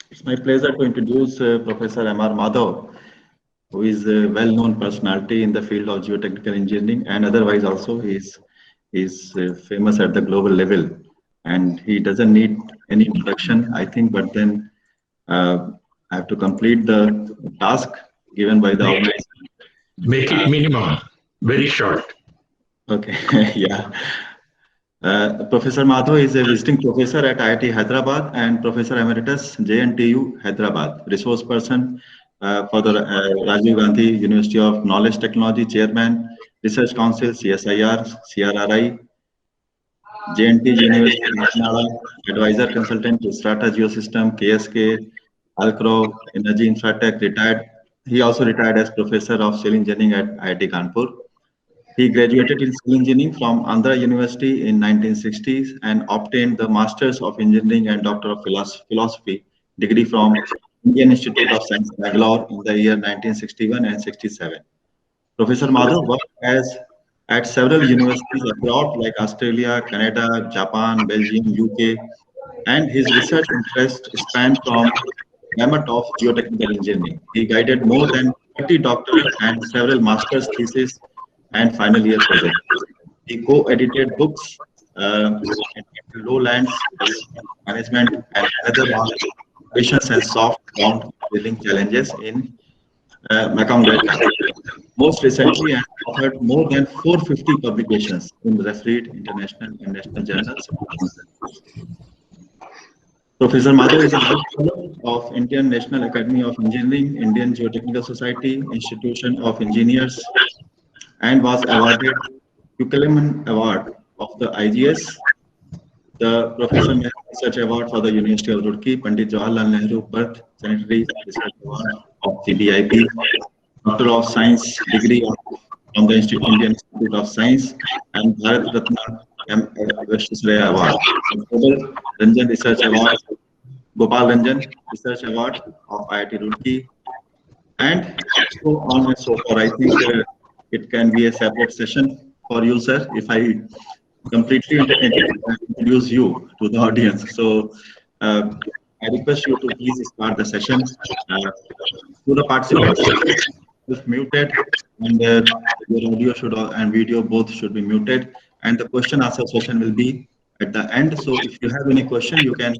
It's my pleasure to introduce Professor M.R.Madhav, who is a well-known personality in the field of geotechnical engineering, and otherwise also he is famous at the global level. And he doesn't need any introduction, I think, but then I have to complete the task given by the Make, organization. make it minimum, very short. Okay, yeah. Professor Madhav is a visiting professor at IIT Hyderabad and Professor Emeritus J.N.T.U. Hyderabad, resource person for the Rajiv Gandhi University of Knowledge Technology, Chairman, Research Council, CSIR-CRRI, J.N.T. University, Kakinada, Advisor Consultant to Strata Geosystem, KSK, Halcrow, Energy Infratech, retired. He also retired as Professor of Civil Engineering at IIT Kanpur. He graduated in civil engineering from Andhra University in 1960s and obtained the Masters of Engineering and Doctor of Philosophy degree from Indian Institute of Science, Bangalore in the year 1961 and 67. Professor Madhav worked at several universities abroad like Australia, Canada, Japan, Belgium, UK, and his research interests span from gamut of geotechnical engineering. He guided more than 30 doctorate and several master's theses and final year projects. He co-edited books Lowlands Development Management and another on operations and soft ground drilling challenges in Mekong Delta. Most recently, and authored more than 450 publications in refereed international and national journals. Professor Madhav is a fellow of Indian National Academy of Engineering, Indian Geotechnical Society, Institution of Engineers, and was awarded Kukelman Award of the IGS, the Professor Mehta Research Award for the University of Roorkee, Pandit Jawaharlal Nehru Birth Sanitary Research Award of CBIP, Doctor of Science degree from the Indian Institute of Science, and Bharat Ratna M. Vishwesvaraya Award, Gopal Ranjan Research Award, Gopal Ranjan Research Award of IIT Roorkee, and so on and so forth. I think it can be a separate session for you, sir, if I completely introduce you to the audience. So I request you to please start the session. To the participants, is muted, and your audio and video both should be muted. And the question answer session will be at the end. So if you have any question, you can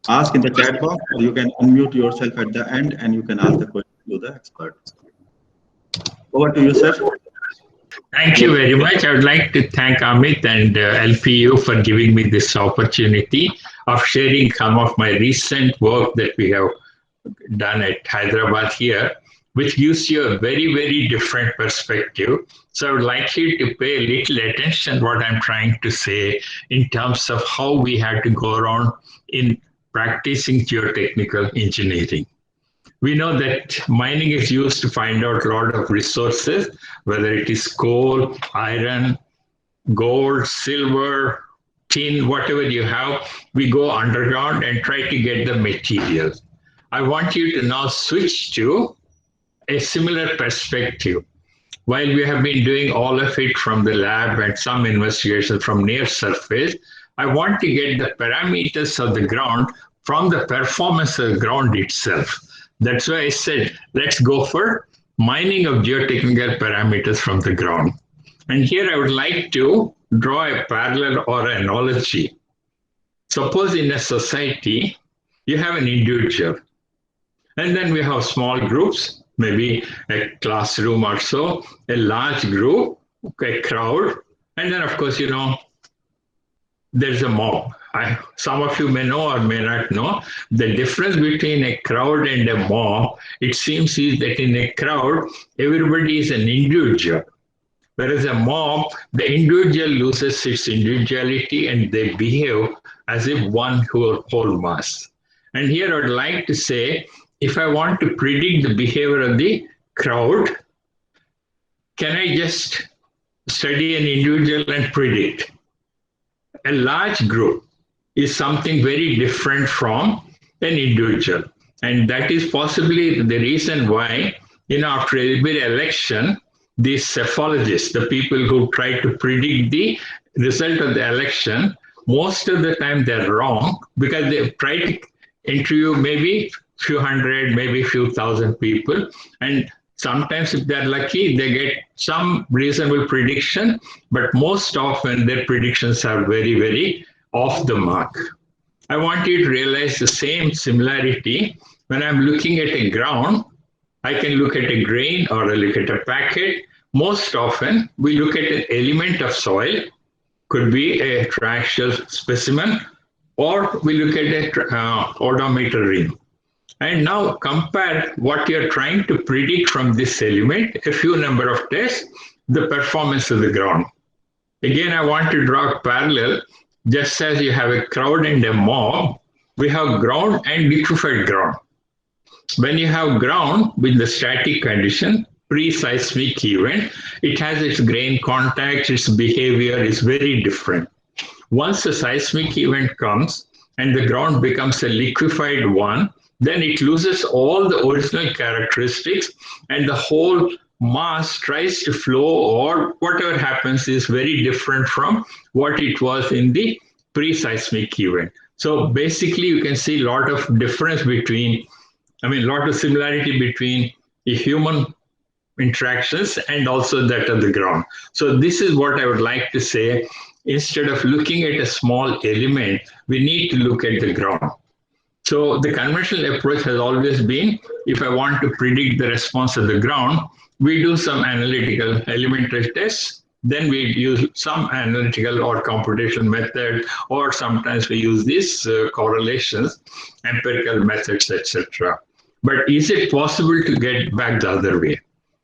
ask in the chat box, or you can unmute yourself at the end, and you can ask the question to the expert. Over to you, sir. Thank you very much. I would like to thank Amit and LPU for giving me this opportunity of sharing some of my recent work that we have done at Hyderabad here, which gives you a very, very different perspective. So I would like you to pay a little attention to what I'm trying to say in terms of how we have to go around in practicing geotechnical engineering. We know that mining is used to find out a lot of resources, whether it is coal, iron, gold, silver, tin, whatever you have. We go underground and try to get the material. I want you to now switch to a similar perspective. While we have been doing all of it from the lab and some investigation from near surface, I want to get the parameters of the ground from the performance of the ground itself. That's why I said, let's go for mining of geotechnical parameters from the ground. And here I would like to draw a parallel or an analogy. Suppose in a society, you have an individual, and then we have small groups, maybe a classroom or so, a large group, a crowd, and then of course, you know, there's a mob. Some of you may know or may not know the difference between a crowd and a mob. It seems is that in a crowd, everybody is an individual. Whereas a mob, the individual loses its individuality and they behave as if one whole mass. And here I would like to say, if I want to predict the behavior of the crowd, can I just study an individual and predict? A large group is something very different from an individual. And that is possibly the reason why, you know, after every election, these psephologists, the people who try to predict the result of the election, most of the time they're wrong because they try to interview maybe few hundred, maybe few thousand people, and sometimes if they're lucky, they get some reasonable prediction, but most often their predictions are very, very off the mark. I want you to realize the same similarity when I'm looking at a ground. I can look at a grain or I look at a packet. Most often, we look at an element of soil, could be a triaxial specimen, or we look at a odometer ring. And now compare what you're trying to predict from this element, a few number of tests, the performance of the ground. Again, I want to draw a parallel. Just as you have a crowd and a mob, we have ground and liquefied ground. When you have ground with the static condition, pre-seismic event, it has its grain contact, its behavior is very different. Once the seismic event comes and the ground becomes a liquefied one, then it loses all the original characteristics and the whole mass tries to flow, or whatever happens is very different from what it was in the pre-seismic event. So basically you can see a lot of difference between, a lot of similarity between the human interactions and also that of the ground. So this is what I would like to say. Instead of looking at a small element, we need to look at the ground. So the conventional approach has always been, if I want to predict the response of the ground, we do some analytical elementary tests, then we use some analytical or computation method, or sometimes we use these correlations, empirical methods, etc. But is it possible to get back the other way?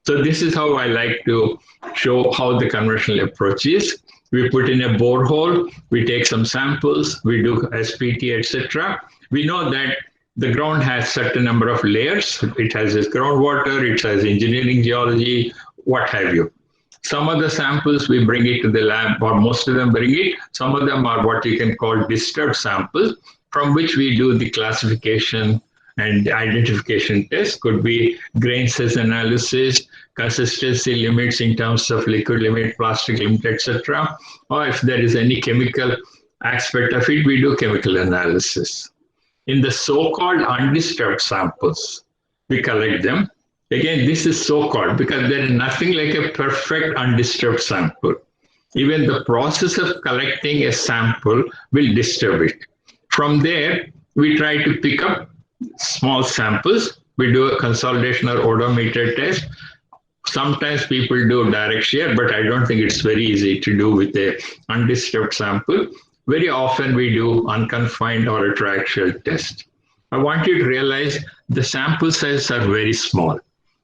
So this is how I like to show how the conventional approach is. We put in a borehole, we take some samples, we do SPT, etc. We know that the ground has certain number of layers. It has its groundwater, it has engineering geology, what have you. Some of the samples we bring it to the lab, or most of them bring it. Some of them are what you can call disturbed samples, from which we do the classification and identification test. Could be grain size analysis, consistency limits in terms of liquid limit, plastic limit, etc. Or if there is any chemical aspect of it, we do chemical analysis. In the so-called undisturbed samples, we collect them. Again, this is so-called because there is nothing like a perfect undisturbed sample. Even the process of collecting a sample will disturb it. From there, we try to pick up small samples. We do a consolidation or odometer test. Sometimes people do direct shear, but I don't think it's very easy to do with a undisturbed sample. Very often we do unconfined or a triaxial test. I want you to realize the sample sizes are very small.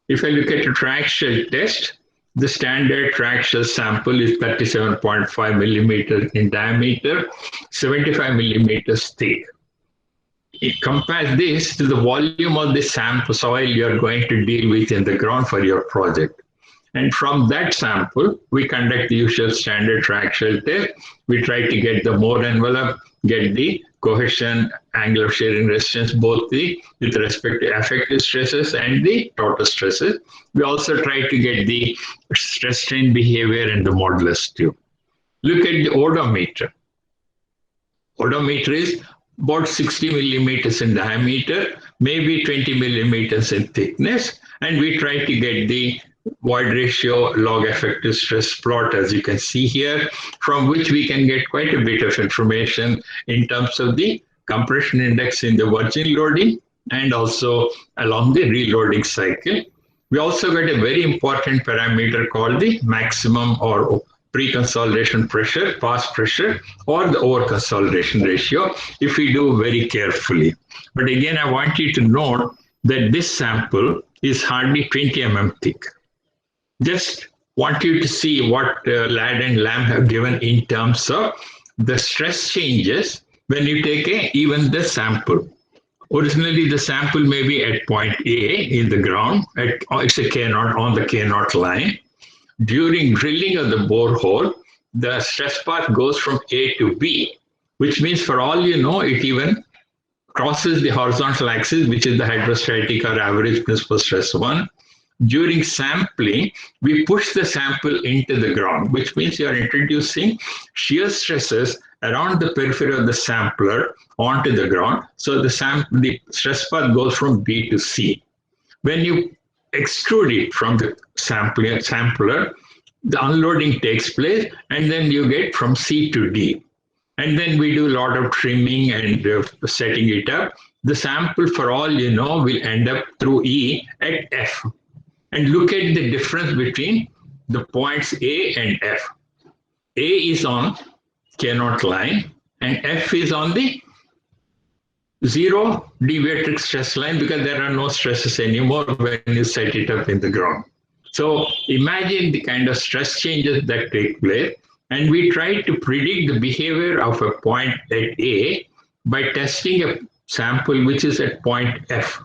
If I look at a triaxial test, the standard triaxial sample is 37.5 millimeters in diameter, 75 millimeters thick. It compares this to the volume of the sample soil you're going to deal with in the ground for your project. And from that sample, we conduct the usual standard triaxial test. We try to get the Moore envelope, get the cohesion, angle of shearing resistance, both with respect to effective stresses and the total stresses. We also try to get the stress strain behavior and the modulus too. Look at the odometer. Odometer is about 60 millimeters in diameter, maybe 20 millimeters in thickness, and we try to get the void ratio log effective stress plot, as you can see here, from which we can get quite a bit of information in terms of the compression index in the virgin loading and also along the reloading cycle. We also get a very important parameter called the maximum or pre-consolidation pressure, pass pressure, or the over-consolidation ratio, if we do very carefully. But again, I want you to note that this sample is hardly 20 mm thick. Just want you to see what Ladd and Lamb have given in terms of the stress changes when you take even the sample. Originally, the sample may be at point A in the ground, it's a K0 on the K0 line. During drilling of the borehole, the stress path goes from A to B, which means for all you know, it even crosses the horizontal axis, which is the hydrostatic or average principal stress one. During sampling, we push the sample into the ground, which means you are introducing shear stresses around the periphery of the sampler onto the ground. So the stress path goes from B to C. When you extrude it from the sampler, the unloading takes place, and then you get from C to D. And then we do a lot of trimming and setting it up. The sample, for all you know, will end up through E at F. And look at the difference between the points A and F. A is on K0 line, and F is on the zero deviated stress line, because there are no stresses anymore when you set it up in the ground. So imagine the kind of stress changes that take place, and we try to predict the behavior of a point at A by testing a sample which is at point F.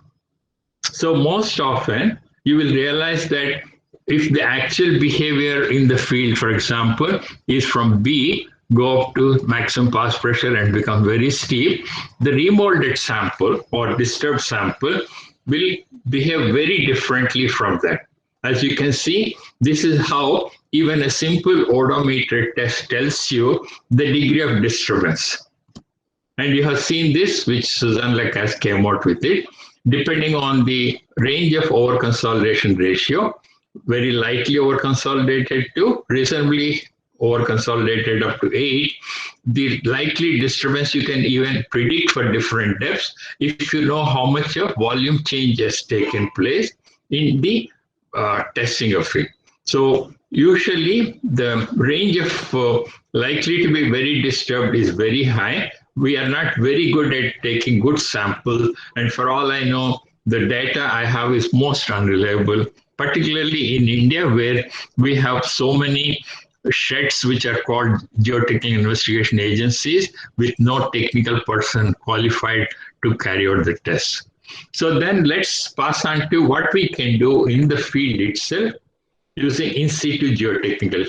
So most often you will realize that if the actual behavior in the field, for example, is from B, go up to maximum pass pressure and become very steep, the remolded sample or disturbed sample will behave very differently from that. As you can see, this is how even a simple odometer test tells you the degree of disturbance. And you have seen this, which Susan has came out with it, depending on the range of over-consolidation ratio, very lightly over-consolidated to reasonably over-consolidated up to 8. The likely disturbance you can even predict for different depths if you know how much of volume change has taken place in the testing of it. So usually the range of likely to be very disturbed is very high. We are not very good at taking good samples, and for all I know, the data I have is most unreliable, particularly in India, where we have so many sheds which are called geotechnical investigation agencies with no technical person qualified to carry out the tests. So then let's pass on to what we can do in the field itself using in situ geotechnical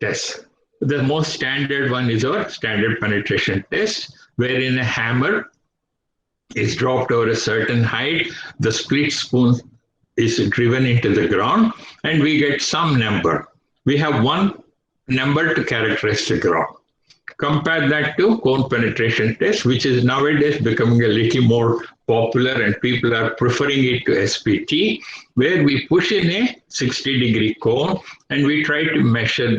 tests. The most standard one is our standard penetration test, wherein a hammer is dropped over a certain height, the split spoon is driven into the ground, and we get some number. We have one number to characterize the ground. Compare that to cone penetration test, which is nowadays becoming a little more popular, and people are preferring it to SPT, where we push in a 60-degree cone and we try to measure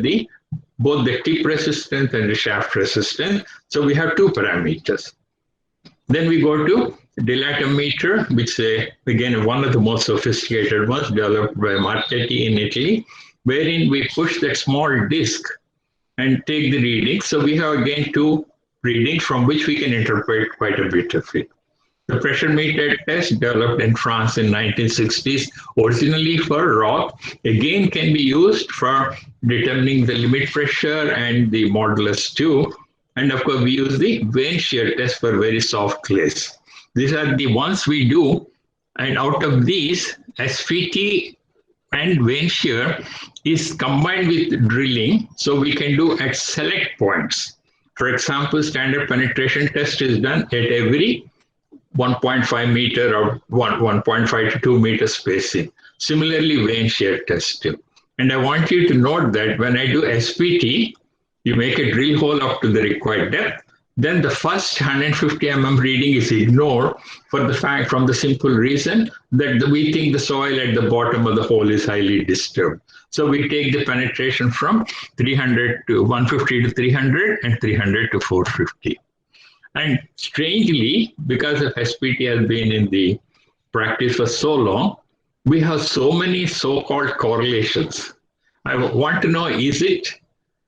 both the tip resistance and the shaft resistance. So we have two parameters. Then we go to dilatometer, which is again one of the most sophisticated ones developed by Marchetti in Italy, wherein we push that small disc and take the reading. So we have again two readings from which we can interpret quite a bit of it. The pressure meter test, developed in France in 1960s, originally for rock, again can be used for determining the limit pressure and the modulus too. And of course, we use the vein shear test for very soft clays. These are the ones we do. And out of these, SVT and vein shear is combined with drilling, so we can do at select points. For example, standard penetration test is done at every 1.5 meter or 1.5 to 2 meter spacing. Similarly, vein shear test too. And I want you to note that when I do SPT, you make a drill hole up to the required depth. Then the first 150 mm reading is ignored from the simple reason that we think the soil at the bottom of the hole is highly disturbed. So we take the penetration from 300 to 150 to 300 and 300 to 450. And strangely, because of SPT has been in the practice for so long, we have so many so-called correlations. I want to know, is it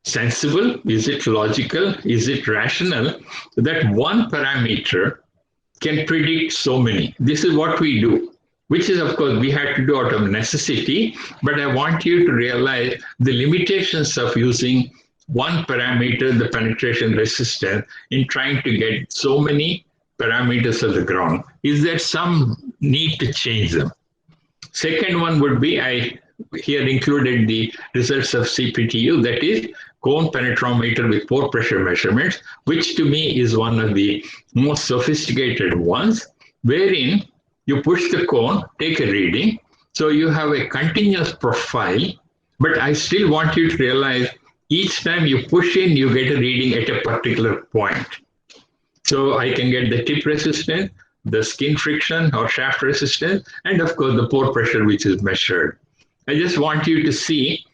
sensible? Is it logical? Is it rational that one parameter can predict so many? This is what we do, which is, of course, we had to do out of necessity. But I want you to realize the limitations of using one parameter, the penetration resistance, in trying to get so many parameters of the ground. Is there some need to change them? Second one would be, I here included the results of Cptu, that is cone penetrometer with pore pressure measurements, which to me is one of the most sophisticated ones, wherein you push the cone, take a reading, so you have a continuous profile, but I still want you to realize Each time you push in, you get a reading at a particular point. So I can get the tip resistance, the skin friction or shaft resistance, and of course the pore pressure which is measured. I just want you to see,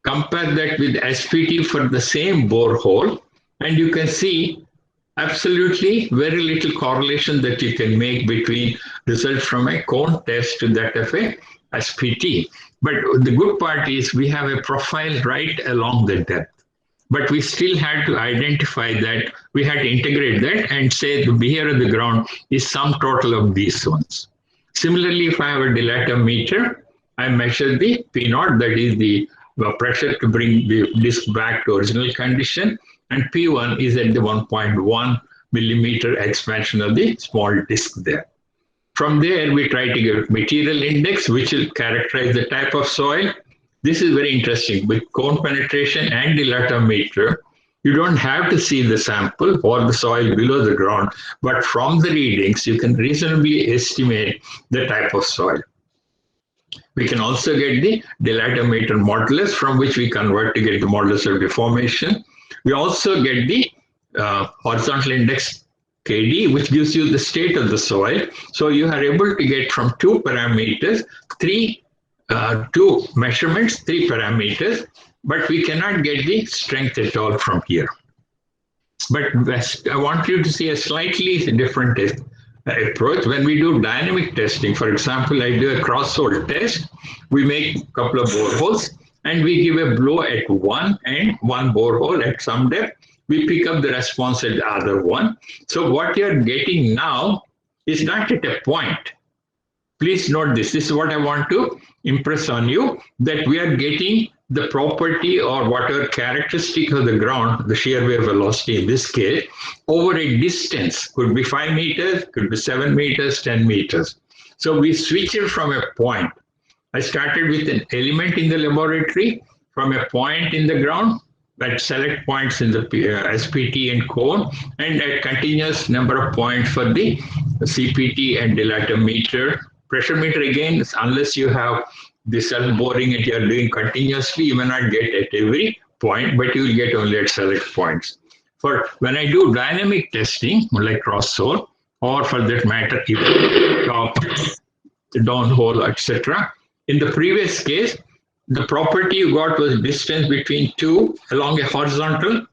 compare that with Spt for the same borehole, and you can see absolutely very little correlation that you can make between results from a cone test to that of a Spt. But the good part is we have a profile right along the depth. But we still had to identify that, we had to integrate that and say the behavior of the ground is sum total of these ones. Similarly, if I have a dilatometer, I measure the P naught, that is the pressure to bring the disk back to original condition, and P1 is at the 1.1 millimeter expansion of the small disk there. From there, we try to get material index, which will characterize the type of soil. This is very interesting. With cone penetration and dilatometer, you don't have to see the sample or the soil below the ground, but from the readings, you can reasonably estimate the type of soil. We can also get the dilatometer modulus, from which we convert to get the modulus of deformation. We also get the horizontal index KD, which gives you the state of the soil. So you are able to get from two parameters, two measurements, three parameters, but we cannot get the strength at all from here. But I want you to see a slightly different approach. When we do dynamic testing, for example, I do a cross-hole test. We make a couple of boreholes and we give a blow at one and one borehole at some depth. We pick up the response at the other one. So what you're getting now is not at a point. Please note this. This is what I want to impress on you, that we are getting the property or whatever characteristic of the ground, the shear wave velocity in this case, over a distance. Could be 5 meters, could be 7 meters, 10 meters. So we switch it from a point. I started with an element in the laboratory, from a point in the ground, at select points in the SPT and cone, and a continuous number of points for the CPT and dilatometer. Pressure meter, again, unless you have the self boring and you are doing continuously, you may not get at every point, but you will get only at select points. For when I do dynamic testing, like cross-hole, or for that matter, even top, downhole, etc. In the previous case, the property you got was distance between two along a horizontal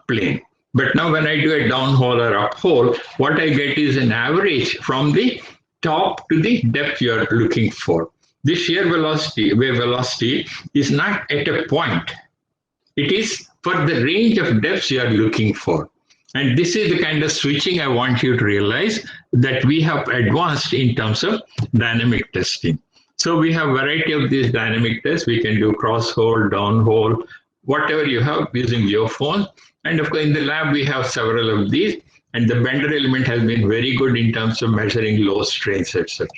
plane. But now when I do a downhole or uphole, what I get is an average from the top to the depth you are looking for. The shear velocity, wave velocity, is not at a point. It is for the range of depths you are looking for. And this is the kind of switching I want you to realize that we have advanced in terms of dynamic testing. So we have a variety of these dynamic tests. We can do cross-hole, downhole, whatever you have using geophone. And of course, in the lab, we have several of these. And the Bender element has been very good in terms of measuring low strains, etc.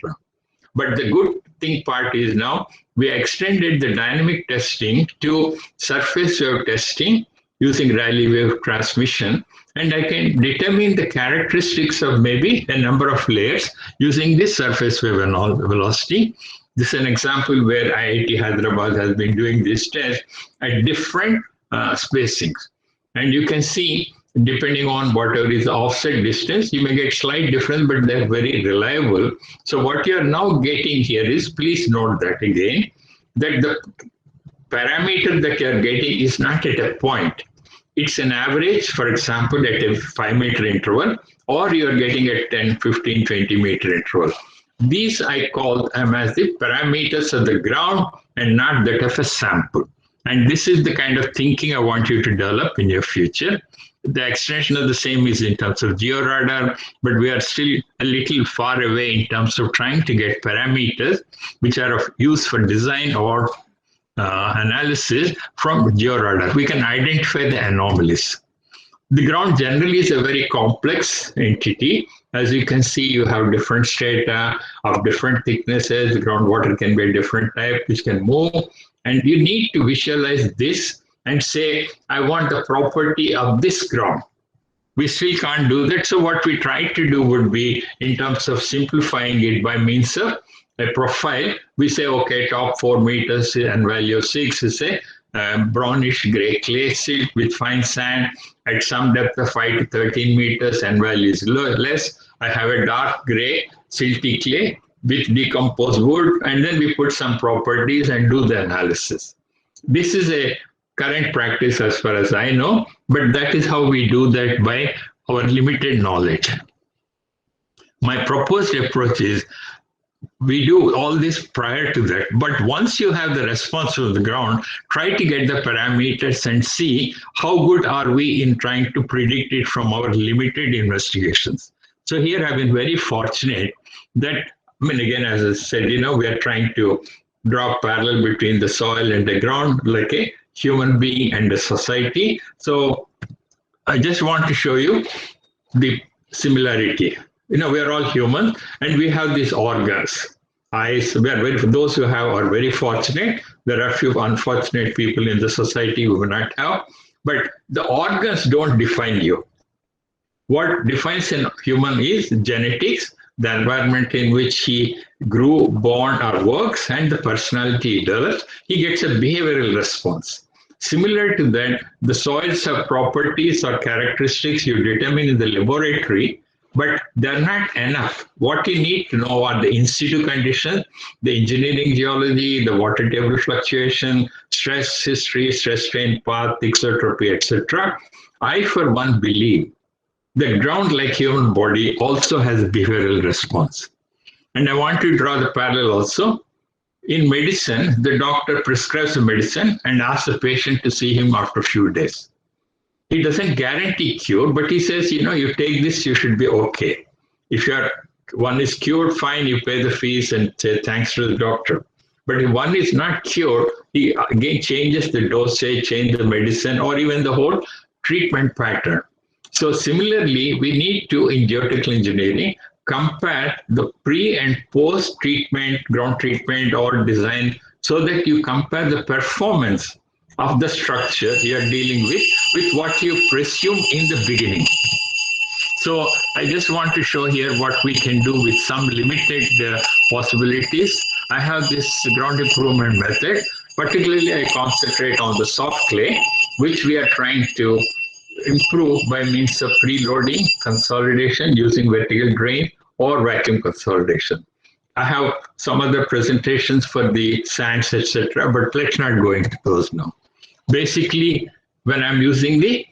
But the good thing part is now we extended the dynamic testing to surface wave testing using Rayleigh wave transmission. And I can determine the characteristics of maybe a number of layers using this surface wave velocity. This is an example where IIT Hyderabad has been doing this test at different spacings. And you can see, depending on whatever is the offset distance, you may get slight difference, but they're very reliable. So what you're now getting here is, please note that again, that the parameter that you're getting is not at a point. It's an average, for example, at a 5 meter interval, or you're getting a 10, 15, 20 meter interval. These I call them as the parameters of the ground and not that of a sample. And this is the kind of thinking I want you to develop in your future. The extension of the same is in terms of georadar, but we are still a little far away in terms of trying to get parameters which are of use for design or analysis from georadar. We can identify the anomalies. The ground generally is a very complex entity. As you can see, you have different strata of different thicknesses. The groundwater can be a different type, which can move. And you need to visualize this and say, I want the property of this ground. We still can't do that. So what we try to do would be, in terms of simplifying it by means of a profile, we say, okay, top 4 meters and value of 6 is a brownish gray clay silt with fine sand at some depth of 5 to 13 meters and value is less. I have a dark gray silty clay with decomposed wood, and then we put some properties and do the analysis. This is a current practice as far as I know, but that is how we do that by our limited knowledge. My proposed approach is we do all this prior to that, but once you have the response from the ground, try to get the parameters and see how good are we in trying to predict it from our limited investigations. So here I've been very fortunate that, I mean, again, as I said, we are trying to draw parallel between the soil and the ground, like a human being and a society. So I just want to show you the similarity. We are all human and we have these organs. Eyes, those who have are very fortunate. There are a few unfortunate people in the society who do not have, but the organs don't define you. What defines a human is genetics, the environment in which he grew, born, or works, and the personality he develops. He gets a behavioral response. Similar to that, the soils have properties or characteristics you determine in the laboratory, but they're not enough. What you need to know are the in situ conditions, the engineering geology, the water table fluctuation, stress history, stress strain path, exotropy, etc. I, for one, believe the ground, like human body, also has a behavioral response. And I want to draw the parallel also. In medicine, the doctor prescribes a medicine and asks the patient to see him after a few days. He doesn't guarantee cure, but he says, you take this, you should be okay. If one is cured, fine, you pay the fees and say thanks to the doctor. But if one is not cured, he again changes the dosage, change the medicine, or even the whole treatment pattern. So similarly, we need to, in geotechnical engineering, compare the pre and post treatment, ground treatment or design, so that you compare the performance of the structure you are dealing with what you presume in the beginning. So I just want to show here what we can do with some limited possibilities. I have this ground improvement method. Particularly, I concentrate on the soft clay, which we are trying to improve by means of preloading, consolidation using vertical drain or vacuum consolidation. I have some other presentations for the sands, etc., but let's not go into those now. Basically, when I'm using the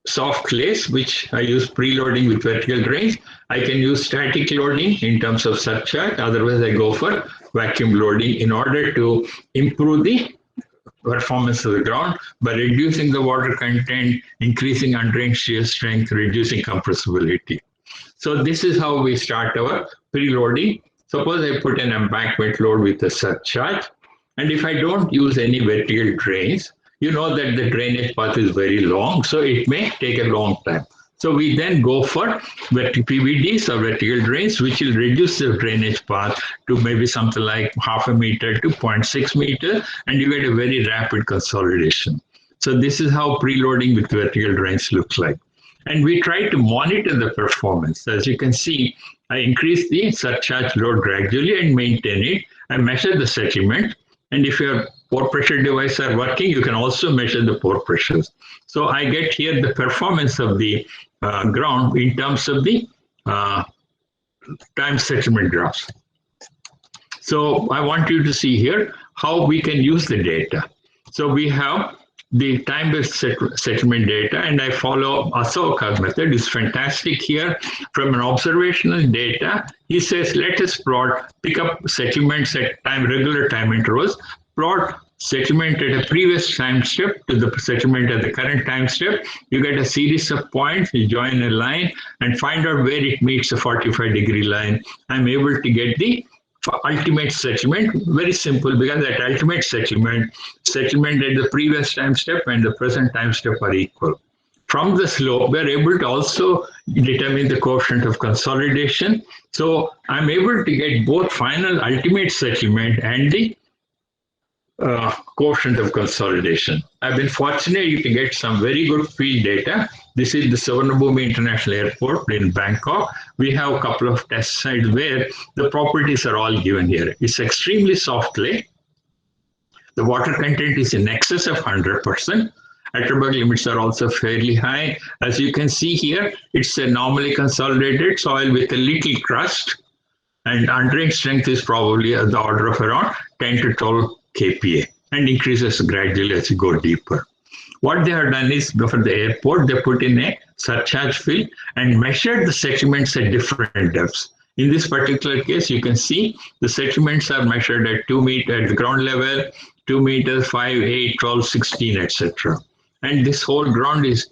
soft clays, which I use preloading with vertical drains, I can use static loading in terms of surcharge. Otherwise, I go for vacuum loading in order to improve the performance of the ground by reducing the water content, increasing undrained shear strength, reducing compressibility. So this is how we start our preloading. Suppose I put an embankment load with a surcharge, and if I don't use any vertical drains, you know that the drainage path is very long, so it may take a long time. So we then go for PVDs or vertical drains, which will reduce the drainage path to maybe something like 0.5 meter to 0.6 meter, and you get a very rapid consolidation. So this is how preloading with vertical drains looks like. And we try to monitor the performance. As you can see, I increase the surcharge load gradually and maintain it. I measure the settlement. And if your pore pressure devices are working, you can also measure the pore pressures. So I get here the performance of the ground in terms of the time settlement graphs. So I want you to see here how we can use the data. So we have the time-based settlement data, and I follow Asoka's method. It's fantastic here. From an observational data, he says, let us pick up settlements at regular time intervals, plot settlement at a previous time step to the settlement at the current time step. You get a series of points, you join a line and find out where it meets a 45-degree line. I'm able to get the ultimate settlement. Very simple, because that ultimate settlement at the previous time step and the present time step are equal. From the slope, we're able to also determine the coefficient of consolidation. So I'm able to get both final ultimate settlement and the coefficient of consolidation. I've been fortunate to get some very good field data. This is the Suvarnabhumi International Airport in Bangkok. We have a couple of test sites where the properties are all given here. It's extremely soft clay. The water content is in excess of 100%. Attribute limits are also fairly high. As you can see here, it's a normally consolidated soil with a little crust, and undrained strength is probably the order of around 10 to 12 kPa and increases gradually as you go deeper. What they have done is, for the airport, they put in a surcharge fill and measured the sediments at different depths. In this particular case, you can see the sediments are measured at 2 meters at the ground level, 2 meters, 5, 8, 12, 16, etc. And this whole ground is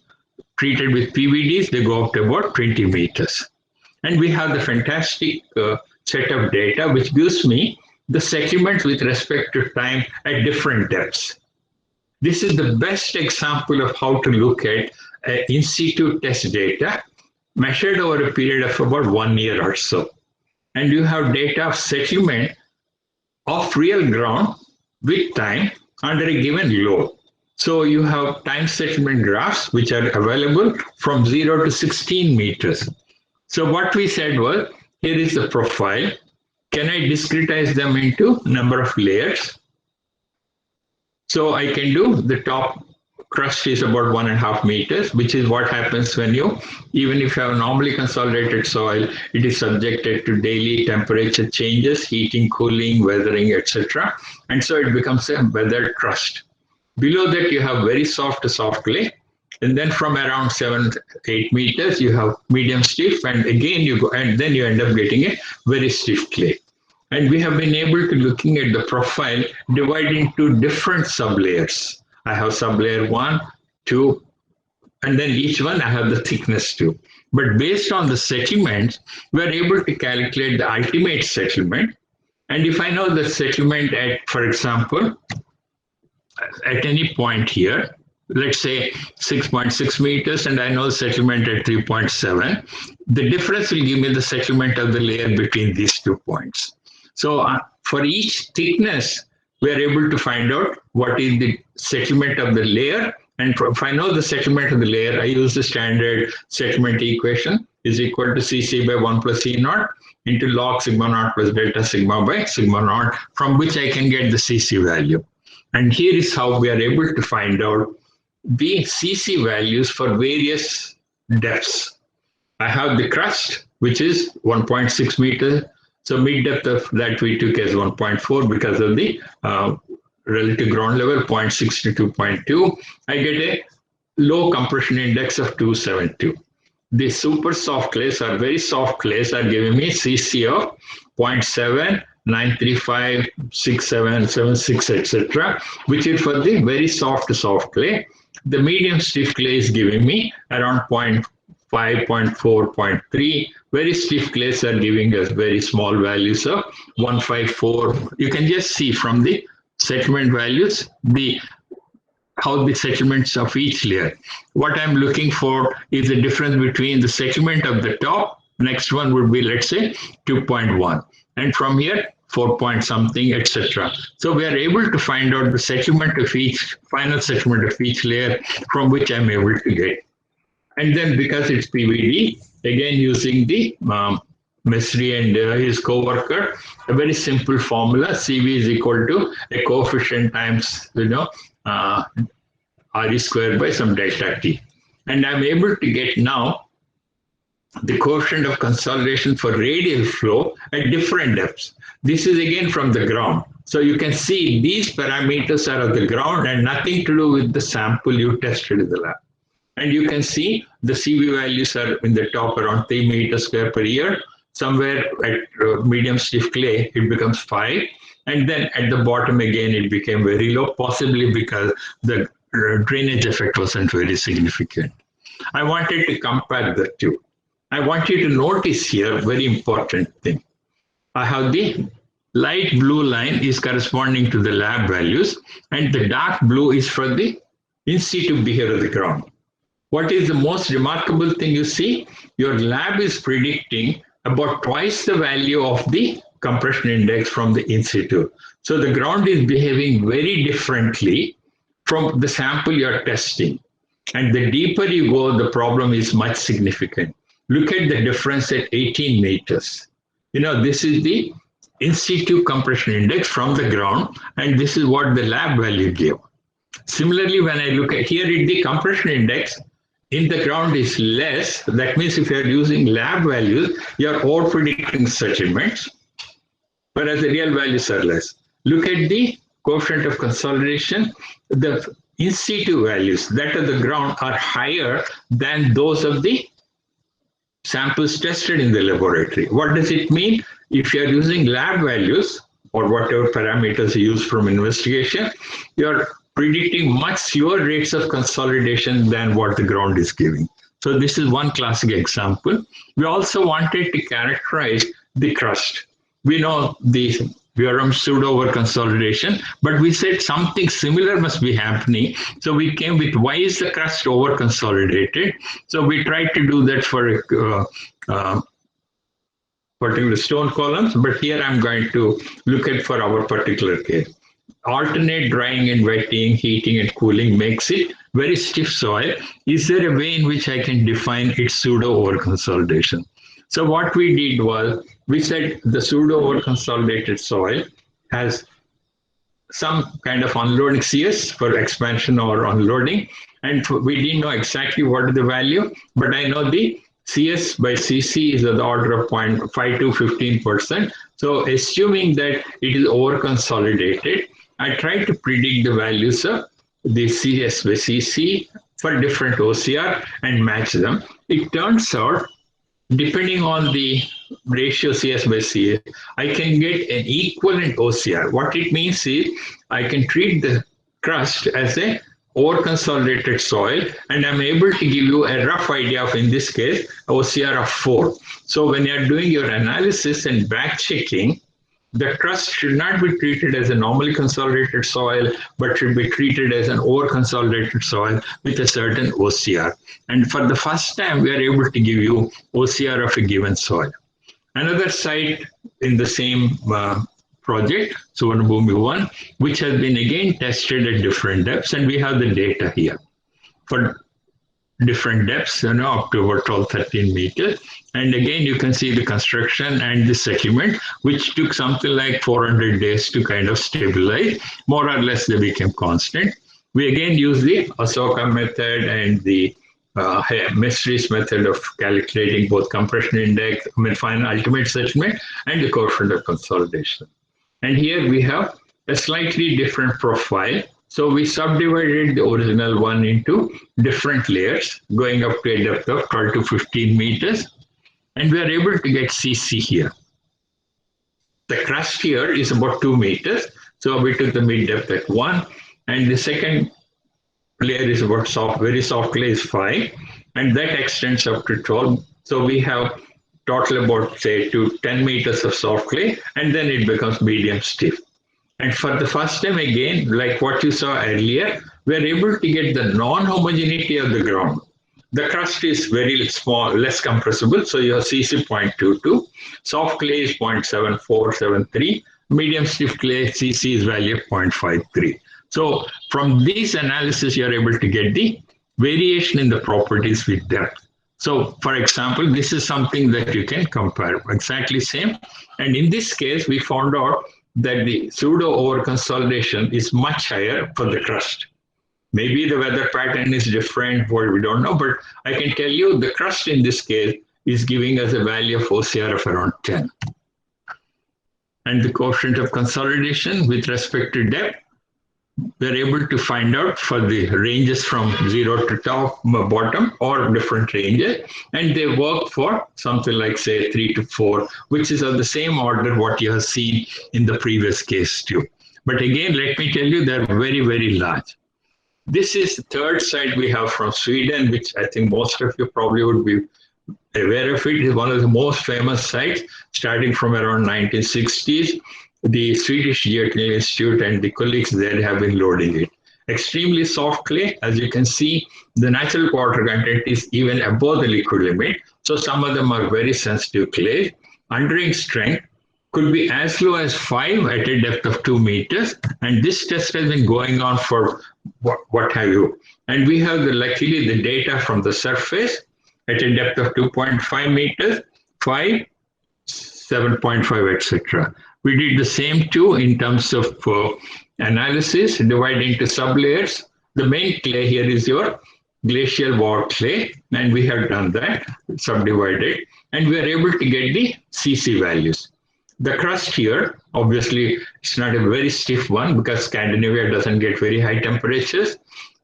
treated with PVDs. They go up to about 20 meters. And we have the fantastic set of data which gives me the sediments with respect to time at different depths. This is the best example of how to look at in situ test data measured over a period of about 1 year or so. And you have data of settlement of real ground with time under a given load. So you have time settlement graphs which are available from 0 to 16 meters. So what we said was, here is the profile. Can I discretize them into number of layers? So I can do the top crust is about 1.5 meters, which is what happens when you, even if you have normally consolidated soil, it is subjected to daily temperature changes, heating, cooling, weathering, etc. And so it becomes a weathered crust. Below that, you have very soft clay. And then from around 7, 8 meters, you have medium stiff, and again you go, and then you end up getting a very stiff clay. And we have been able to, looking at the profile, divide into different sublayers. I have sublayer 1, 2, and then each one I have the thickness 2. But based on the settlements, we are able to calculate the ultimate settlement. And if I know the settlement at, for example, at any point here, let's say 6.6 meters, and I know the settlement at 3.7, the difference will give me the settlement of the layer between these 2 points. So for each thickness, we are able to find out what is the settlement of the layer. And if I know the settlement of the layer, I use the standard settlement equation is equal to Cc by 1 plus E naught into log sigma naught plus delta sigma by sigma naught, from which I can get the Cc value. And here is how we are able to find out the Cc values for various depths. I have the crust, which is 1.6 meters. So mid depth of that we took as 1.4 because of the relative ground level, 0.6 to 2.2. I get a low compression index of 272. The super soft clays or very soft clays are giving me Cc of 0.7, 935, 67, 76, etc., which is for the very soft clay. The medium stiff clay is giving me around 0.5, 0.4, 0.3. Very stiff clays are giving us very small values of 154. You can just see from the settlement values how the settlements of each layer. What I'm looking for is the difference between the settlement of the top. Next one would be, let's say, 2.1. And from here, 4 point something, etc. So we are able to find out the settlement of each, final settlement of each layer from which I'm able to get. And then because it's PVD, again using the Mesri and his co-worker, a very simple formula, CV is equal to a coefficient times, RE squared by some delta T. And I'm able to get now the coefficient of consolidation for radial flow at different depths. This is again from the ground. So you can see these parameters are of the ground and nothing to do with the sample you tested in the lab. And you can see the CV values are in the top around 3 meters square per year. Somewhere at medium stiff clay, it becomes 5. And then at the bottom again, it became very low, possibly because the drainage effect wasn't very significant. I wanted to compare the two. I want you to notice here a very important thing. I have the light blue line is corresponding to the lab values, and the dark blue is for the in situ behavior of the ground. What is the most remarkable thing you see? Your lab is predicting about twice the value of the compression index from the in situ. So the ground is behaving very differently from the sample you're testing. And the deeper you go, the problem is much significant. Look at the difference at 18 meters. This is the in situ compression index from the ground, and this is what the lab value gave. Similarly, when I look at here, the compression index in the ground is less. That means if you are using lab values, you are over predicting settlements, whereas the real values are less. Look at the coefficient of consolidation. The in situ values that of the ground are higher than those of the samples tested in the laboratory. What does it mean? If you are using lab values or whatever parameters you use from investigation, you are predicting much slower rates of consolidation than what the ground is giving. So this is one classic example. We also wanted to characterize the crust. We know the theorem pseudo over consolidation, but we said something similar must be happening. So we came with why is the crust over consolidated? So we tried to do that for particular stone columns, but here I'm going to look at for our particular case. Alternate drying and wetting, heating and cooling makes it very stiff soil. Is there a way in which I can define its pseudo over consolidation? So what we did was we said the pseudo over consolidated soil has some kind of unloading CS for expansion or unloading, and we didn't know exactly what is the value, but I know the CS by CC is of the order of 0.5 to 15%. So assuming that it is over consolidated, I try to predict the values of the CS by CC for different OCR and match them. It turns out, depending on the ratio CS by CA, I can get an equivalent OCR. What it means is I can treat the crust as a over consolidated soil, and I'm able to give you a rough idea of, in this case, OCR of 4. So when you're doing your analysis and back checking, the crust should not be treated as a normally consolidated soil, but should be treated as an over consolidated soil with a certain OCR. And for the first time, we are able to give you OCR of a given soil. Another site in the same project, Suvarnabhumi 1, which has been again tested at different depths, and we have the data here for different depths, up to about 12, 13 meters. And again, you can see the construction and the settlement, which took something like 400 days to kind of stabilize. More or less, they became constant. We again use the Asoka method and the Mysteries method of calculating both compression index, final ultimate settlement, and the coefficient of consolidation. And here we have a slightly different profile. So we subdivided the original one into different layers, going up to a depth of 12 to 15 meters. And we are able to get CC here. The crust here is about 2 meters. So we took the mid depth at 1. And the second layer is about very soft clay is 5. And that extends up to 12. So we have total about, say, to 10 meters of soft clay. And then it becomes medium stiff. And for the first time again, like what you saw earlier, we are able to get the non-homogeneity of the ground. The crust is very small, less compressible, so you have CC 0.22. Soft clay is 0.7473. Medium stiff clay, CC is value of 0.53. So from this analysis, you are able to get the variation in the properties with depth. So for example, this is something that you can compare, exactly same. And in this case, we found out that the pseudo over consolidation is much higher for the crust. Maybe the weather pattern is different, what we don't know, but I can tell you the crust in this case is giving us a value of OCR of around 10. And the coefficient of consolidation with respect to depth, we're able to find out for the ranges from 0 to top, bottom, or different ranges. And they work for something like, say, 3 to 4, which is of the same order what you have seen in the previous case too. But again, let me tell you, they're very, very large. This is the third site we have from Sweden, which I think most of you probably would be aware of. It is one of the most famous sites, starting from around 1960s. The Swedish Geotechnical Institute and the colleagues there have been loading it. Extremely soft clay, as you can see, the natural water content is even above the liquid limit. So some of them are very sensitive clay. Underlying strength could be as low as 5 at a depth of 2 meters. And this test has been going on for what have you. And we have luckily the data from the surface at a depth of 2.5 meters, 5, 7.5, etc. We did the same too in terms of analysis, divide into sublayers. The main clay here is your glacial war clay, and we have done that, subdivided, and we are able to get the CC values. The crust here, obviously, it's not a very stiff one because Scandinavia doesn't get very high temperatures.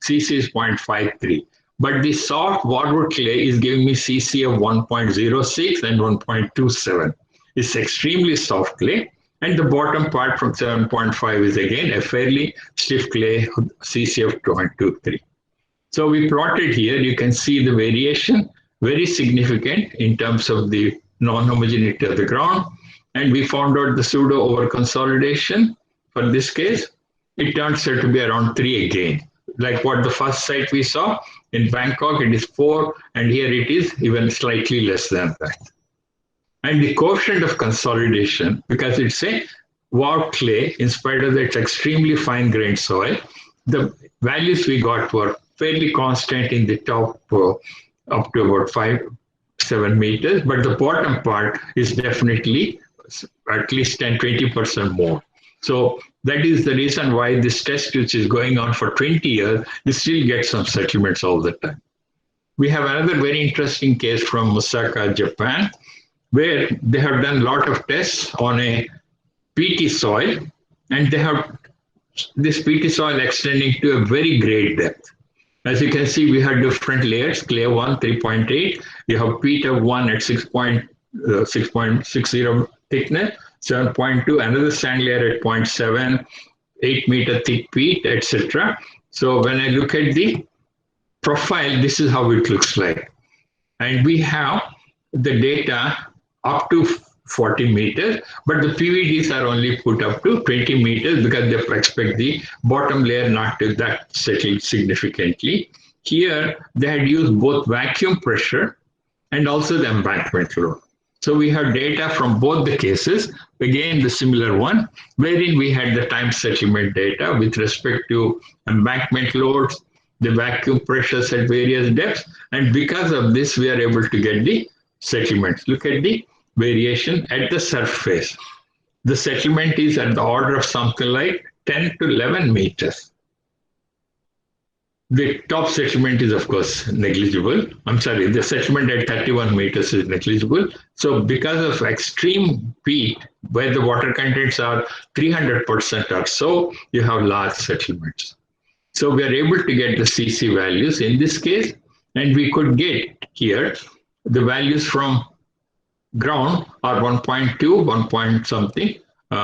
CC is 0.53. But the soft hardwood clay is giving me CC of 1.06 and 1.27. It's extremely soft clay. And the bottom part from 7.5 is again a fairly stiff clay, CC of 0.23. So we plotted here, you can see the variation, very significant in terms of the non-homogeneity of the ground. And we found out the pseudo over consolidation for this case. It turns out to be around 3 again. Like what the first site we saw in Bangkok, it is 4, and here it is even slightly less than that. And the coefficient of consolidation, because it's a warped clay, in spite of its extremely fine-grained soil, the values we got were fairly constant in the top up to about 5-7 meters, but the bottom part is definitely at least 10-20% more. So that is the reason why this test, which is going on for 20 years, we still get some settlements all the time. We have another very interesting case from Osaka, Japan, where they have done a lot of tests on a peaty soil, and they have this peaty soil extending to a very great depth. As you can see, we have different layers, clay 1, 3.8, you have peat of 1 at 6.60 thickness, 7.2, another sand layer at 0.7, 8 meter thick peat, etc. So when I look at the profile, this is how it looks like. And we have the data up to 40 meters, but the PVDs are only put up to 20 meters because they expect the bottom layer not to that settle significantly. Here, they had used both vacuum pressure and also the embankment load. So we have data from both the cases, again the similar one, wherein we had the time settlement data with respect to embankment loads, the vacuum pressures at various depths, and because of this, we are able to get the settlements. Look at the variation at the surface. The settlement is at the order of something like 10 to 11 meters. The top settlement is, of course, negligible. I'm sorry, the settlement at 31 meters is negligible. So because of extreme peat, where the water contents are 300% or so, you have large settlements. So we are able to get the CC values in this case, and we could get here the values from ground are 1.2, 1 point something,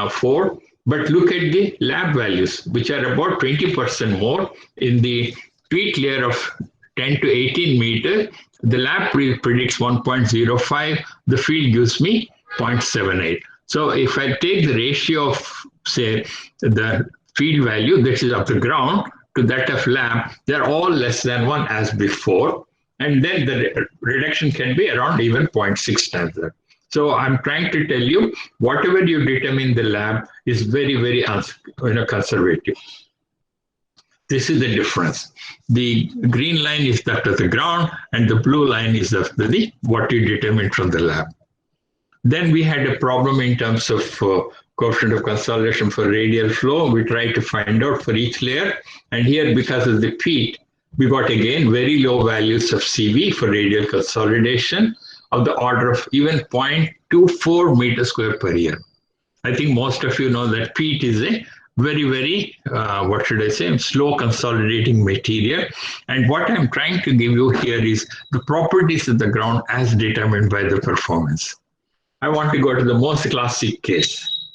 4. But look at the lab values, which are about 20% more in the peat layer of 10 to 18 meters. The lab predicts 1.05. The field gives me 0.78. So if I take the ratio of, say, the field value, that is of the ground, to that of lab, they're all less than 1 as before. And then the reduction can be around even 0.6 times that. So I'm trying to tell you, whatever you determine in the lab is very, very conservative. This is the difference. The green line is that of the ground, and the blue line is of the what you determined from the lab. Then we had a problem in terms of coefficient of consolidation for radial flow. We tried to find out for each layer, and here because of the peat, we got again very low values of CV for radial consolidation of the order of even 0.24 meters square per year. I think most of you know that peat is a very, very, what should I say, slow consolidating material. And what I'm trying to give you here is the properties of the ground as determined by the performance. I want to go to the most classic case.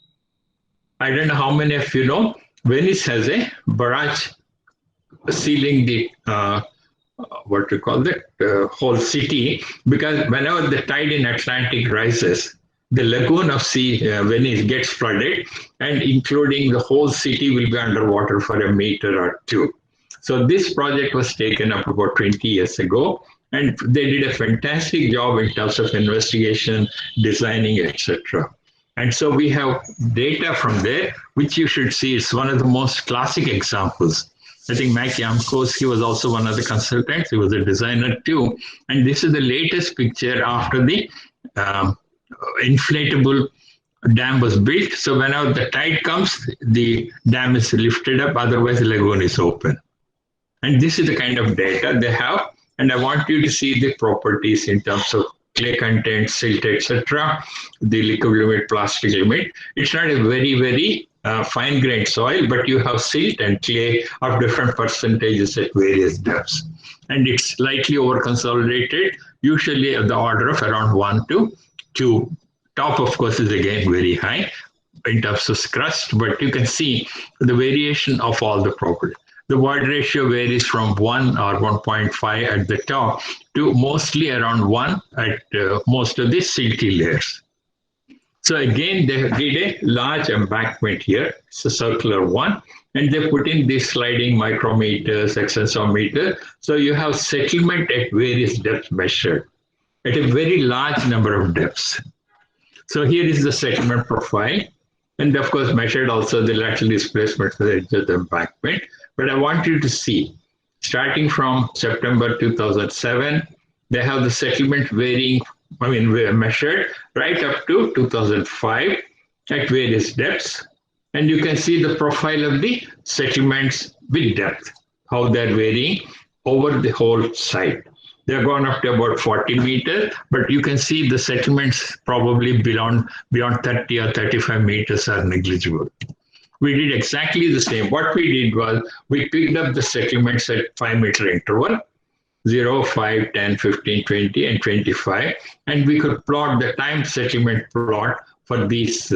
I don't know how many of you know, Venice has a barrage sealing the what to call that whole city, because whenever the tide in Atlantic rises, the lagoon of Venice gets flooded, and including the whole city will be underwater for a meter or two. So this project was taken up about 20 years ago, and they did a fantastic job in terms of investigation, designing, etc. And so we have data from there, which you should see is one of the most classic examples. I think Mac Yamkowski was also one of the consultants. He was a designer too. And this is the latest picture after the inflatable dam was built. So whenever the tide comes, the dam is lifted up, otherwise the lagoon is open. And this is the kind of data they have. And I want you to see the properties in terms of clay content, silt, etc., the liquid limit, plastic limit. It's not a very fine-grained soil, but you have silt and clay of different percentages at various depths. And it's slightly over-consolidated, usually of the order of around 1 to 2. Top, of course, is again very high in terms of crust, but you can see the variation of all the properties. The void ratio varies from 1 or 1.5 at the top to mostly around 1 at most of the silty layers. So again, they did a large embankment here. It's a circular one, and they put in these sliding micrometers, extensometer. So you have settlement at various depths measured at a very large number of depths. So here is the settlement profile, and of course measured also the lateral displacement for the edge of the embankment. But I want you to see, starting from September 2007, they have the settlement varying, measured right up to 2005 at various depths. And you can see the profile of the settlements with depth, how they're varying over the whole site. They're gone up to about 40 meters, but you can see the settlements probably beyond 30 or 35 meters are negligible. We did exactly the same. What we did was we picked up the settlements at 5-meter interval, 0, 5, 10, 15, 20, and 25, and we could plot the time settlement plot for these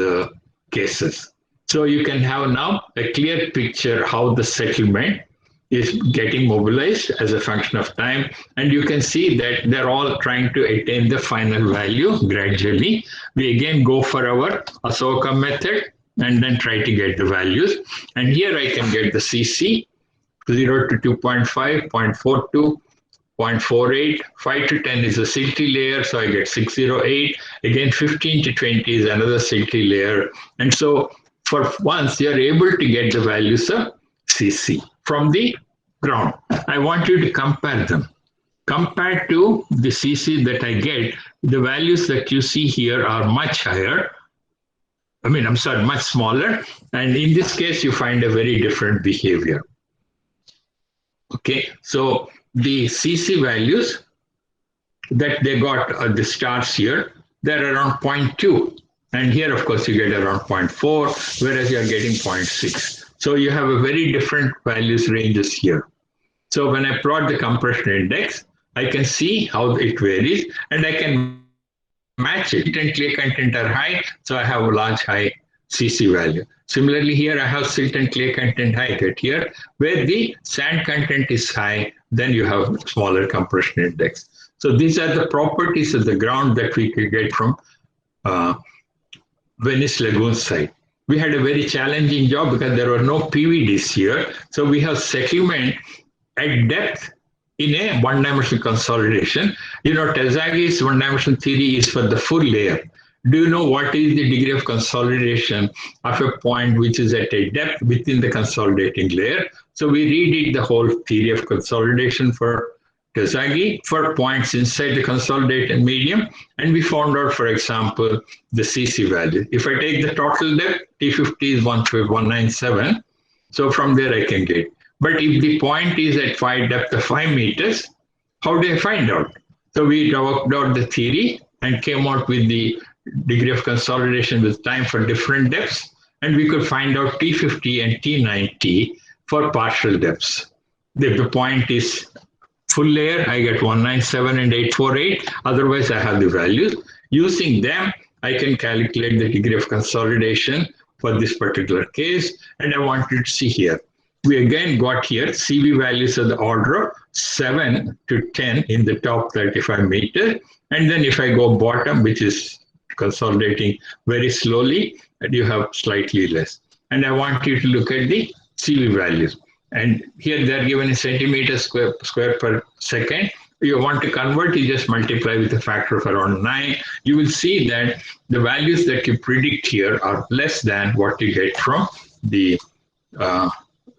cases. So you can have now a clear picture how the settlement is getting mobilized as a function of time, and you can see that they're all trying to attain the final value gradually. We again go for our Ahsoka method and then try to get the values. And here I can get the CC, 0 to 2.5, 0.42, 0.48, 5 to 10 is a silty layer, so I get 608. Again, 15 to 20 is another silty layer. And so for once, you're able to get the values of CC from the ground. I want you to compare them. Compared to the CC that I get, the values that you see here are much higher. Much smaller. And in this case, you find a very different behavior. Okay, so the CC values that they got at the stars here, they're around 0.2. And here, of course, you get around 0.4, whereas you're getting 0.6. So you have a very different values ranges here. So when I plot the compression index, I can see how it varies, and I can match it. And clay content are high, so I have a large high CC value. Similarly, here I have silt and clay content high. Get here, where the sand content is high, then you have smaller compression index. So these are the properties of the ground that we could get from Venice Lagoon site. We had a very challenging job because there were no PVDs here. So we have settlement at depth in a one-dimensional consolidation. Tezagi's one-dimensional theory is for the full layer. Do you know what is the degree of consolidation of a point which is at a depth within the consolidating layer? So we redid the whole theory of consolidation for Tezagi for points inside the consolidated medium, and we found out, for example, the CC value. If I take the total depth, T50 is 197, so from there I can get. But if the point is at depth of 5 meters, how do I find out? So we worked out the theory and came out with the degree of consolidation with time for different depths, and we could find out T50 and T90 for partial depths. If the point is full layer, I get 197 and 848. Otherwise, I have the values. Using them, I can calculate the degree of consolidation for this particular case. And I want you to see here. We again got here CV values of the order of 7 to 10 in the top 35 meters. And then if I go bottom, which is consolidating very slowly, and you have slightly less. And I want you to look at the CV values. And here they are given in centimeters square per second. You want to convert, you just multiply with a factor of around 9. You will see that the values that you predict here are less than what you get from the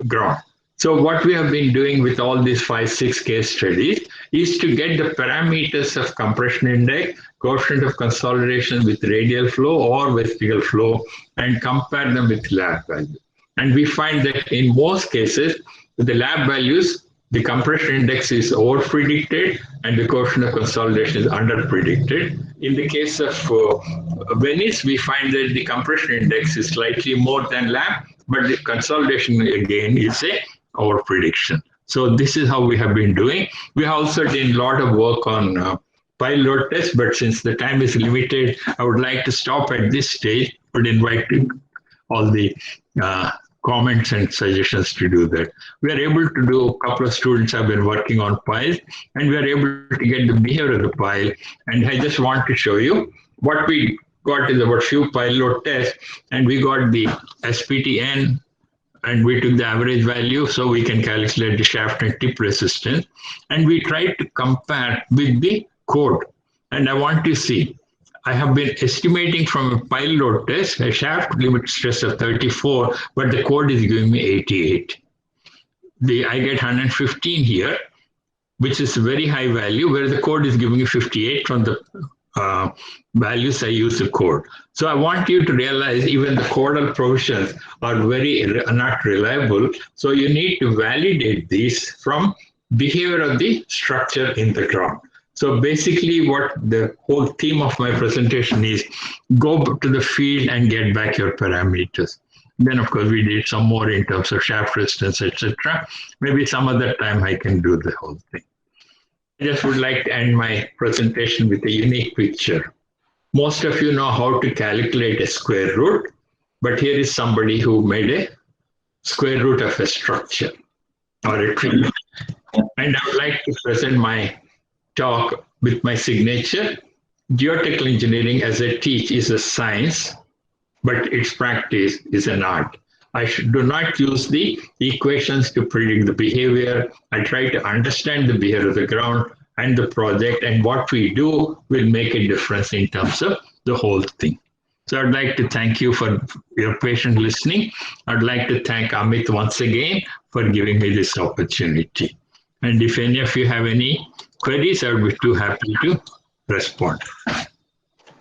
ground. So what we have been doing with all these 5, 6 case studies is to get the parameters of compression index, coefficient of consolidation with radial flow or vertical flow, and compare them with lab value. And we find that in most cases, with the lab values, the compression index is over predicted and the coefficient of consolidation is under predicted. In the case of Venice, we find that the compression index is slightly more than lab, but the consolidation again is a over prediction. So this is how we have been doing. We have also done a lot of work on pile load test, but since the time is limited, I would like to stop at this stage, but invite all the comments and suggestions to do that. We are able to do, a couple of students have been working on piles, and we are able to get the behavior of the pile. And I just want to show you what we got is about few pile load tests, and we got the SPTN, and we took the average value so we can calculate the shaft and tip resistance, and we tried to compare with the code. And I want to see, I have been estimating from a pile load test a shaft limit stress of 34, but the code is giving me 88. I get 115 here, which is a very high value, where the code is giving me 58 from the values I use the code. So I want you to realize even the codal provisions are very not reliable. So you need to validate these from behavior of the structure in the ground. So basically what the whole theme of my presentation is, go to the field and get back your parameters. Then of course we did some more in terms of shaft resistance, etc. Maybe some other time I can do the whole thing. I just would like to end my presentation with a unique picture. Most of you know how to calculate a square root, but here is somebody who made a square root of a structure or a tree. And I would like to present my talk with my signature. Geotechnical engineering as I teach is a science, but its practice is an art. Do not use the equations to predict the behavior. I try to understand the behavior of the ground and the project, and what we do will make a difference in terms of the whole thing. So I'd like to thank you for your patient listening. I'd like to thank Amit once again for giving me this opportunity. And if any of you have any queries, I would be too happy to respond.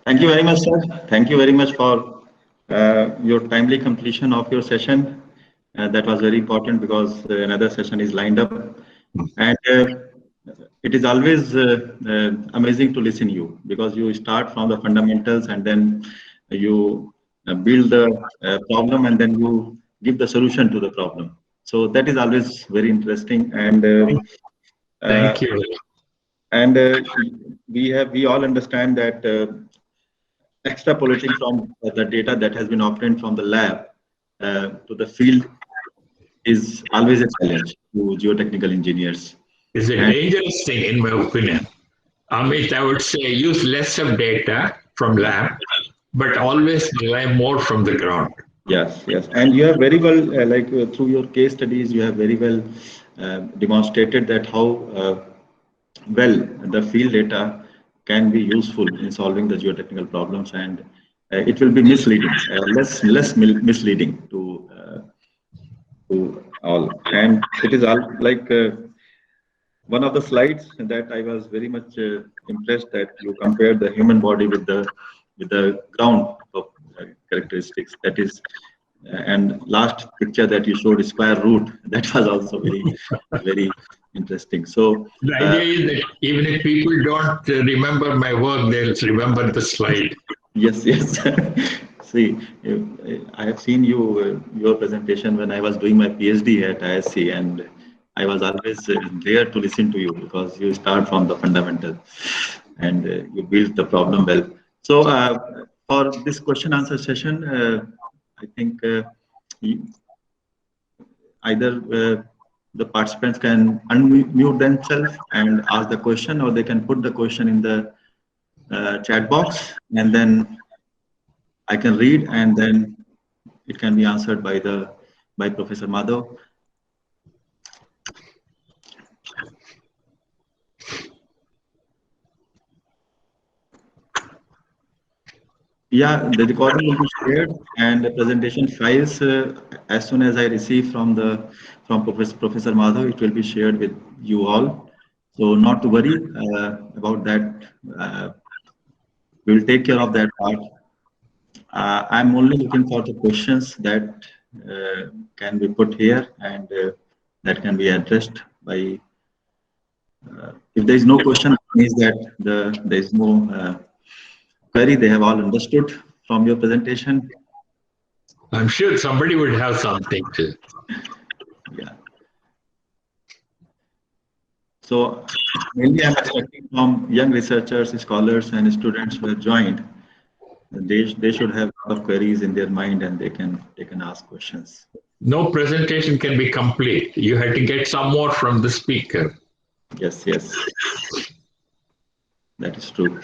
Thank you very much, sir. Thank you very much for your timely completion of your session. That was very important because another session is lined up. And it is always amazing to listen to you because you start from the fundamentals and then you build the problem and then you give the solution to the problem. So that is always very interesting. And thank you. And we all understand that extrapolating from the data that has been obtained from the lab to the field is always a challenge to geotechnical engineers. It's a dangerous thing, in my opinion. Amit, I would say use less of data from lab, but always rely more from the ground. Yes, yes. And you have very well, through your case studies, you have very well demonstrated that how well the field data can be useful in solving the geotechnical problems, and it will be misleading, less misleading to all. And it is all like one of the slides that I was very much impressed that you compared the human body with the ground of characteristics. That is, and last picture that you showed is square root. That was also very interesting. So the idea is that even if people don't remember my work, they'll remember the slide. Yes, yes. See, I have seen your presentation when I was doing my PhD at ISC, and I was always there to listen to you because you start from the fundamental and you build the problem well. So for this question answer session, I think either the participants can unmute themselves and ask the question, or they can put the question in the chat box, and then I can read, and then it can be answered by Professor Madhav. Yeah, the recording will be shared and the presentation files as soon as I receive from Professor Madhav, it will be shared with you all. So not to worry about that. We will take care of that part. I'm only looking for the questions that can be put here and that can be addressed by. If there is no question, it means that there is no query. They have all understood from your presentation. I'm sure somebody would have something to. Yeah. So mainly I'm expecting from young researchers, scholars, and students who have joined, they should have a lot of queries in their mind and they can ask questions. No presentation can be complete. You had to get some more from the speaker. Yes, yes, that is true.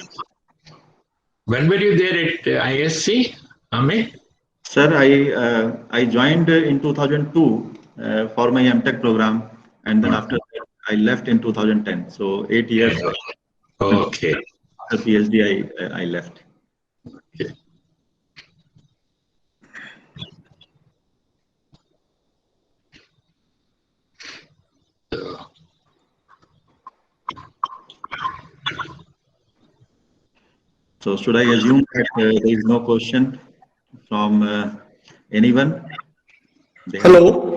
When were you there at ISC, Amit? Sir, I joined in 2002 for my M.Tech program, and then after that I left in 2010. So 8 years Okay. after PhD, I left. Okay. So should I assume that there is no question from anyone? They have, Hello.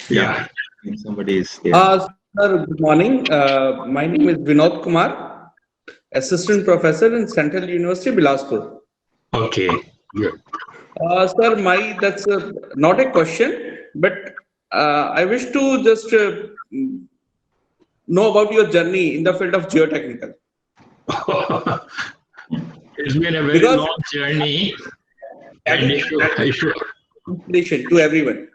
yeah, Yeah. if somebody is there. Sir, good morning. My name is Vinod Kumar, Assistant Professor in Central University, Bilaspur. Okay. Good. Sir, that's not a question, but I wish to just know about your journey in the field of geotechnical. It's been a very Because long journey, and that, that inspiration to everyone.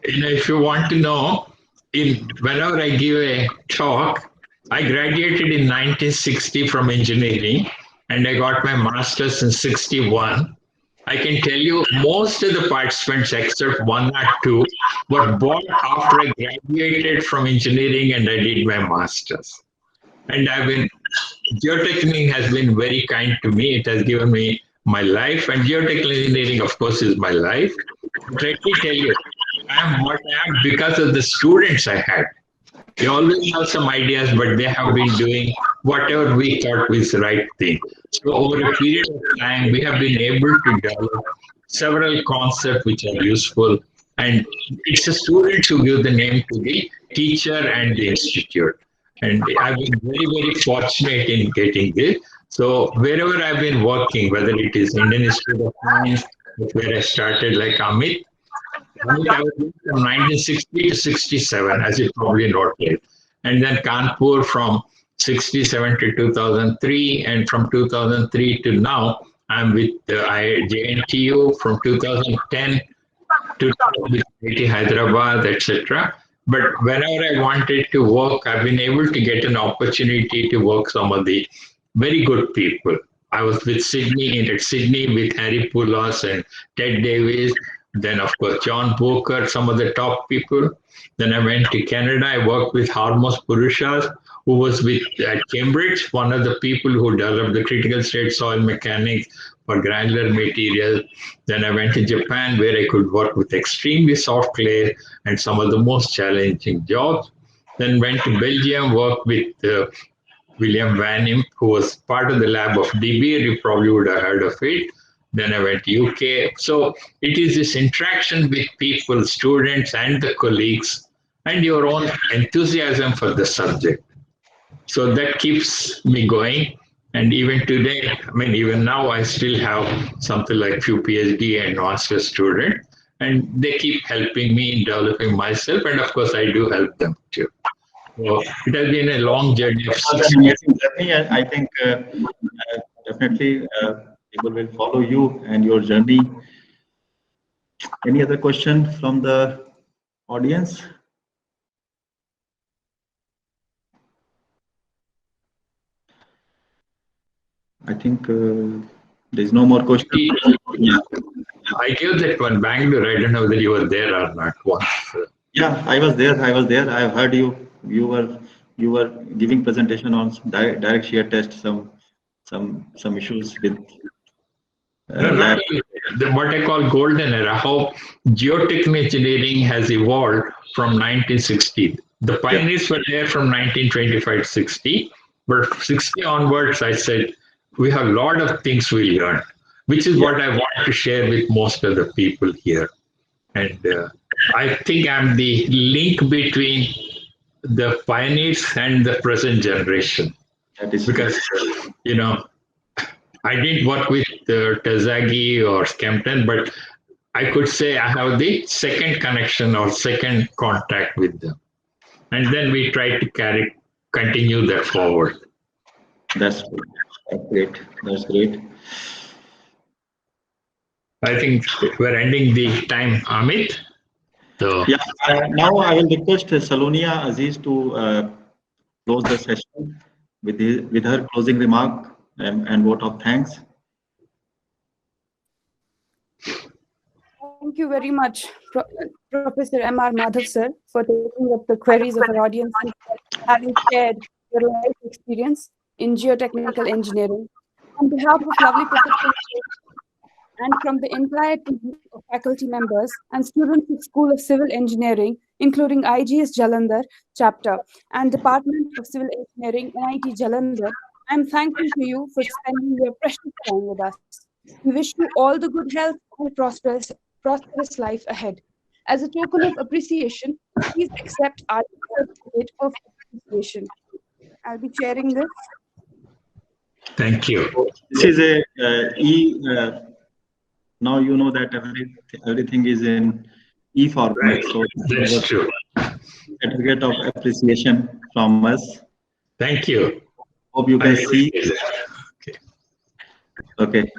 if you want to know, whenever I give a talk, I graduated in 1960 from engineering, and I got my master's in 61. I can tell you most of the participants, except one or two, were born after I graduated from engineering and I did my master's. And geotechnical has been very kind to me. It has given me my life, and geotechnical engineering, of course, is my life. But let me tell you, I am what I am because of the students I had. They always have some ideas, but they have been doing whatever we thought was the right thing. So over a period of time, we have been able to develop several concepts which are useful. And it's the students who give the name to the teacher and the institute. And I've been very, very fortunate in getting this. So wherever I've been working, whether it is Indian Institute of Science, where I started like Amit, I was there from 1960 to 67, as you probably noted. And then Kanpur from 67 to 2003, and from 2003 to now, I'm with J.N.T.U. from 2010 to with IIT Hyderabad, etc. But whenever I wanted to work, I've been able to get an opportunity to work some of the very good people. I was with Sydney with Harry Poulos and Ted Davis. Then, of course, John Booker, some of the top people. Then I went to Canada. I worked with Harmos Purushas, who was with at Cambridge, one of the people who developed the critical state soil mechanics for granular material. Then I went to Japan, where I could work with extremely soft clay and some of the most challenging jobs. Then went to Belgium, worked with William Van Imp, who was part of the lab of DB. You probably would have heard of it. Then I went to UK. So it is this interaction with people, students, and the colleagues, and your own enthusiasm for the subject. So that keeps me going. And even today, I mean, even now, I still have something like few PhD and master students, and they keep helping me in developing myself. And of course, I do help them too. So it has been a long journey of Such an 6 years. amazing journey, and I think definitely people will follow you and your journey. Any other question from the audience? I think there's no more question. Yeah, I gave that one Bangalore. I don't know whether you were there or not once. yeah, I was there. I was there. I heard you. You were giving presentation on direct shear test. Some issues with. No, not lab. only what I call golden era, how geotechnical engineering has evolved from 1960. The Yeah, pioneers were there from 1925 to 60, but 60 onwards, I said, we have a lot of things we learned, which is yeah, what I want to share with most of the people here. And I think I'm the link between the pioneers and the present generation that is true. because, you know, I didn't work with Tazagi or Skempton, but I could say I have the second connection or second contact with them. And then we try to continue that forward. That's true. That's great. That's great. I think we're ending the time, Amit. So Yeah. Now I will request Salonia Aziz to close the session with her closing remark and vote of thanks. Thank you very much, Professor M.R.Madhav, sir, for taking up the queries of our audience and having shared your life experience in geotechnical engineering. On behalf of lovely Professor and from the entire team of faculty members and students of School of Civil Engineering, including IGS Jalandhar chapter and Department of Civil Engineering, NIT Jalandhar, I am thankful to you for spending your precious time with us. We wish you all the good health and prosperous life ahead. As a token of appreciation, please accept our certificate of appreciation. I'll be sharing this. thank you. This is a now you know that everything is in e format. Right. So That's true. certificate of appreciation from us. Thank you. Hope you I can see. appreciate that. Okay. Okay.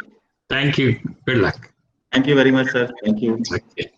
Thank you. Good luck. Thank you very much, sir. Thank you. Okay.